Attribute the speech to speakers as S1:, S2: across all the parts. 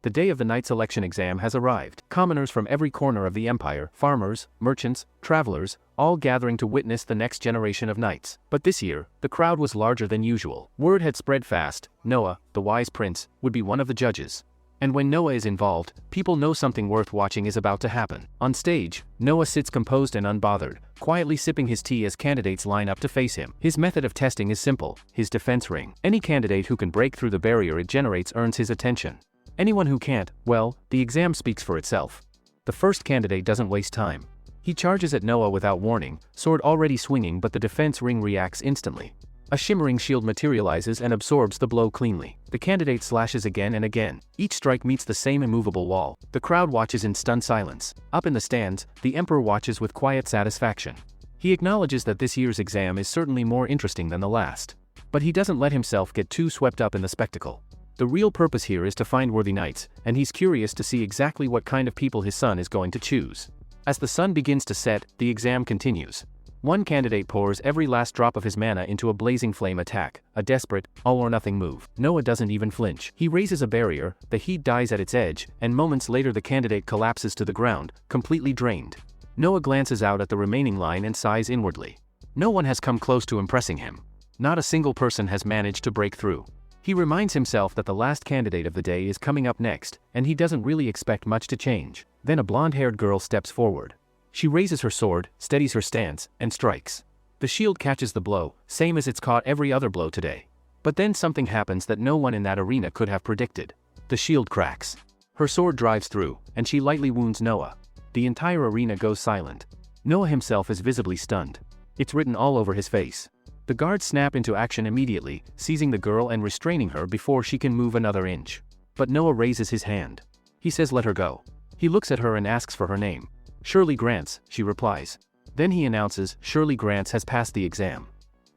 S1: The day of the night selection exam has arrived. Commoners from every corner of the empire, farmers, merchants, travelers, all gathering to witness the next generation of knights. But this year, the crowd was larger than usual. Word had spread fast. Noah, the wise prince, would be one of the judges. And when Noah is involved, people know something worth watching is about to happen. On stage, Noah sits composed and unbothered, quietly sipping his tea as candidates line up to face him. His method of testing is simple, his defense ring. Any candidate who can break through the barrier it generates earns his attention. Anyone who can't, well, the exam speaks for itself. The first candidate doesn't waste time. He charges at Noah without warning, sword already swinging, but the defense ring reacts instantly. A shimmering shield materializes and absorbs the blow cleanly. The candidate slashes again and again. Each strike meets the same immovable wall. The crowd watches in stunned silence. Up in the stands, the emperor watches with quiet satisfaction. He acknowledges that this year's exam is certainly more interesting than the last. But he doesn't let himself get too swept up in the spectacle. The real purpose here is to find worthy knights, and he's curious to see exactly what kind of people his son is going to choose. As the sun begins to set, the exam continues. One candidate pours every last drop of his mana into a blazing flame attack, a desperate, all-or-nothing move. Noah doesn't even flinch. He raises a barrier, the heat dies at its edge, and moments later the candidate collapses to the ground, completely drained. Noah glances out at the remaining line and sighs inwardly. No one has come close to impressing him. Not a single person has managed to break through. He reminds himself that the last candidate of the day is coming up next, and he doesn't really expect much to change. Then a blonde-haired girl steps forward. She raises her sword, steadies her stance, and strikes. The shield catches the blow, same as it's caught every other blow today. But then something happens that no one in that arena could have predicted. The shield cracks. Her sword drives through, and she lightly wounds Noah. The entire arena goes silent. Noah himself is visibly stunned. It's written all over his face. The guards snap into action immediately, seizing the girl and restraining her before she can move another inch. But Noah raises his hand. He says let her go. He looks at her and asks for her name. Shirley Grants, she replies. Then he announces Shirley Grants has passed the exam.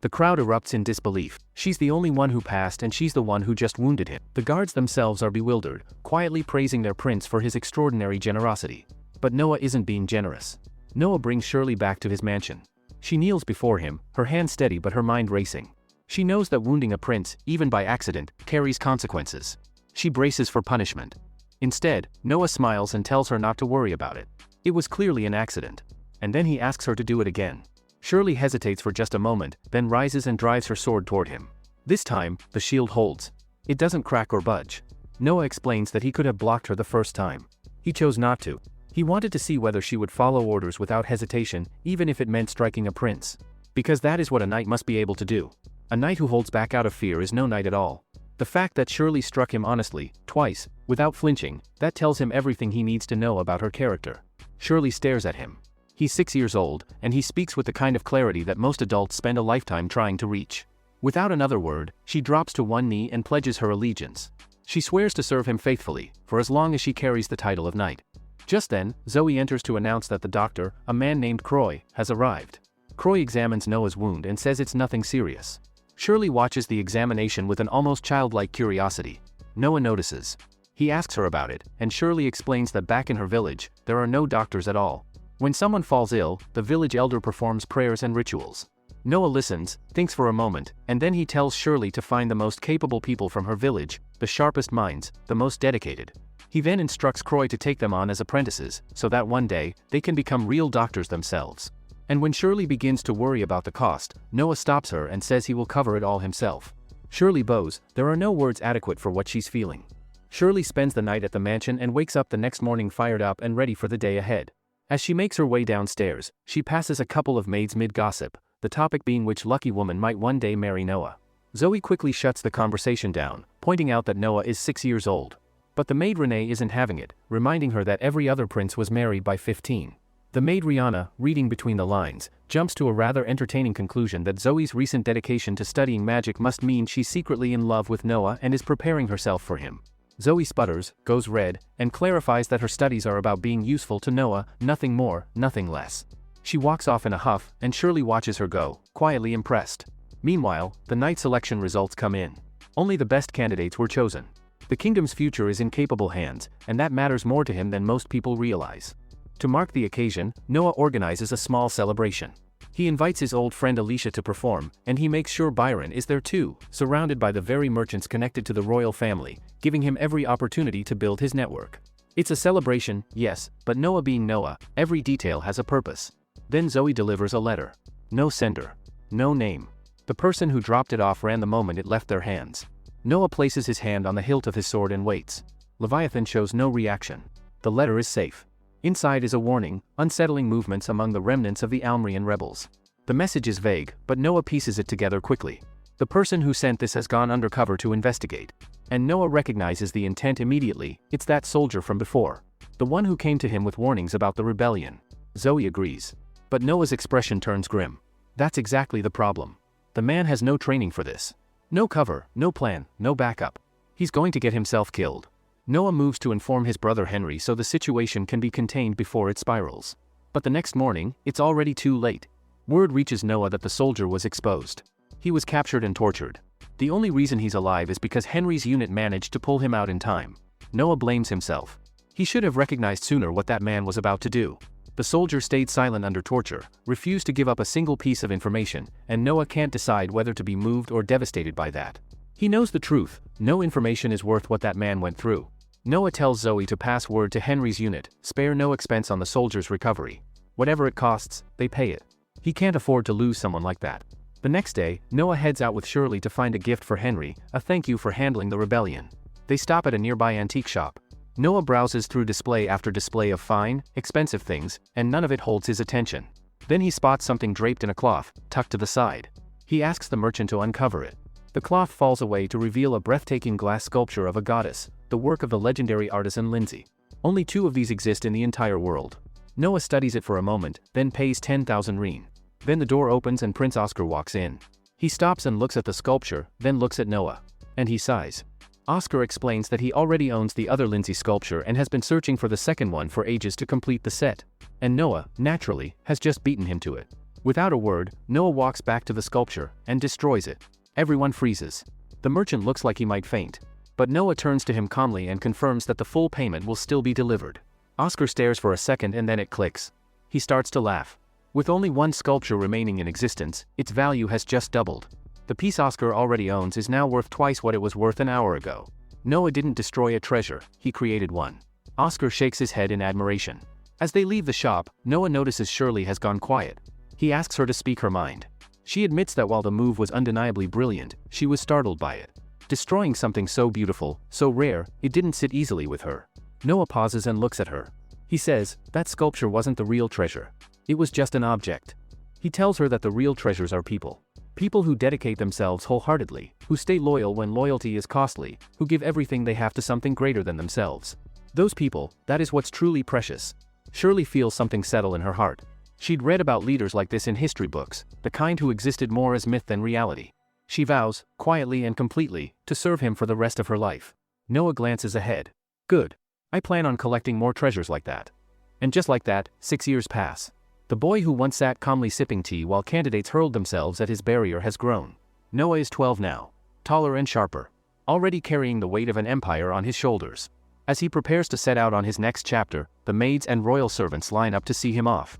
S1: The crowd erupts in disbelief. She's the only one who passed and she's the one who just wounded him. The guards themselves are bewildered, quietly praising their prince for his extraordinary generosity. But Noah isn't being generous. Noah brings Shirley back to his mansion. She kneels before him, her hand steady but her mind racing. She knows that wounding a prince, even by accident, carries consequences. She braces for punishment. Instead, Noah smiles and tells her not to worry about it. It was clearly an accident. And then he asks her to do it again. Shirley hesitates for just a moment, then rises and drives her sword toward him. This time, the shield holds. It doesn't crack or budge. Noah explains that he could have blocked her the first time. He chose not to. He wanted to see whether she would follow orders without hesitation, even if it meant striking a prince. Because that is what a knight must be able to do. A knight who holds back out of fear is no knight at all. The fact that Shirley struck him honestly, twice, without flinching, that tells him everything he needs to know about her character. Shirley stares at him. He's 6 years old, and he speaks with the kind of clarity that most adults spend a lifetime trying to reach. Without another word, she drops to one knee and pledges her allegiance. She swears to serve him faithfully, for as long as she carries the title of knight. Just then, Zoe enters to announce that the doctor, a man named Croy, has arrived. Croy examines Noah's wound and says it's nothing serious. Shirley watches the examination with an almost childlike curiosity. Noah notices. He asks her about it, and Shirley explains that back in her village, there are no doctors at all. When someone falls ill, the village elder performs prayers and rituals. Noah listens, thinks for a moment, and then he tells Shirley to find the most capable people from her village, the sharpest minds, the most dedicated. He then instructs Croy to take them on as apprentices, so that one day, they can become real doctors themselves. And when Shirley begins to worry about the cost, Noah stops her and says he will cover it all himself. Shirley bows, there are no words adequate for what she's feeling. Shirley spends the night at the mansion and wakes up the next morning fired up and ready for the day ahead. As she makes her way downstairs, she passes a couple of maids mid-gossip, the topic being which lucky woman might one day marry Noah. Zoe quickly shuts the conversation down, pointing out that Noah is 6 years old. But the maid Renee isn't having it, reminding her that every other prince was married by 15. The maid Rihanna, reading between the lines, jumps to a rather entertaining conclusion that Zoe's recent dedication to studying magic must mean she's secretly in love with Noah and is preparing herself for him. Zoe sputters, goes red, and clarifies that her studies are about being useful to Noah, nothing more, nothing less. She walks off in a huff, and Shirley watches her go, quietly impressed. Meanwhile, the night selection results come in. Only the best candidates were chosen. The kingdom's future is in capable hands, and that matters more to him than most people realize. To mark the occasion, Noah organizes a small celebration. He invites his old friend Alicia to perform, and he makes sure Byron is there too, surrounded by the very merchants connected to the royal family, giving him every opportunity to build his network. It's a celebration, yes, but Noah being Noah, every detail has a purpose. Then Zoe delivers a letter. No sender. No name. The person who dropped it off ran the moment it left their hands. Noah places his hand on the hilt of his sword and waits. Leviathan shows no reaction. The letter is safe. Inside is a warning, unsettling movements among the remnants of the Almrian rebels. The message is vague, but Noah pieces it together quickly. The person who sent this has gone undercover to investigate. And Noah recognizes the intent immediately. It's that soldier from before. The one who came to him with warnings about the rebellion. Zoe agrees. But Noah's expression turns grim. That's exactly the problem. The man has no training for this. No cover, no plan, no backup. He's going to get himself killed. Noah moves to inform his brother Henry so the situation can be contained before it spirals. But the next morning, it's already too late. Word reaches Noah that the soldier was exposed. He was captured and tortured. The only reason he's alive is because Henry's unit managed to pull him out in time. Noah blames himself. He should have recognized sooner what that man was about to do. The soldier stayed silent under torture, refused to give up a single piece of information, and Noah can't decide whether to be moved or devastated by that. He knows the truth. No information is worth what that man went through. Noah tells Zoe to pass word to Henry's unit, spare no expense on the soldier's recovery. Whatever it costs, they pay it. He can't afford to lose someone like that. The next day, Noah heads out with Shirley to find a gift for Henry, a thank you for handling the rebellion. They stop at a nearby antique shop. Noah browses through display after display of fine, expensive things, and none of it holds his attention. Then he spots something draped in a cloth, tucked to the side. He asks the merchant to uncover it. The cloth falls away to reveal a breathtaking glass sculpture of a goddess, the work of the legendary artisan Lindsay. Only 2 of these exist in the entire world. Noah studies it for a moment, then pays 10,000 reen. Then the door opens and Prince Oscar walks in. He stops and looks at the sculpture, then looks at Noah. And he sighs. Oscar explains that he already owns the other Lindsay sculpture and has been searching for the second one for ages to complete the set. And Noah, naturally, has just beaten him to it. Without a word, Noah walks back to the sculpture and destroys it. Everyone freezes. The merchant looks like he might faint. But Noah turns to him calmly and confirms that the full payment will still be delivered. Oscar stares for a second and then it clicks. He starts to laugh. With only one sculpture remaining in existence, its value has just doubled. The piece Oscar already owns is now worth twice what it was worth an hour ago. Noah didn't destroy a treasure, he created one. Oscar shakes his head in admiration. As they leave the shop, Noah notices Shirley has gone quiet. He asks her to speak her mind. She admits that while the move was undeniably brilliant, she was startled by it. Destroying something so beautiful, so rare, it didn't sit easily with her. Noah pauses and looks at her. He says, that sculpture wasn't the real treasure. It was just an object. He tells her that the real treasures are people. People who dedicate themselves wholeheartedly, who stay loyal when loyalty is costly, who give everything they have to something greater than themselves. Those people, that is what's truly precious. Shirley feels something settle in her heart. She'd read about leaders like this in history books, the kind who existed more as myth than reality. She vows, quietly and completely, to serve him for the rest of her life. Noah glances ahead. Good. I plan on collecting more treasures like that. And just like that, 6 years pass. The boy who once sat calmly sipping tea while candidates hurled themselves at his barrier has grown. Noah is 12 now. Taller and sharper. Already carrying the weight of an empire on his shoulders. As he prepares to set out on his next chapter, the maids and royal servants line up to see him off.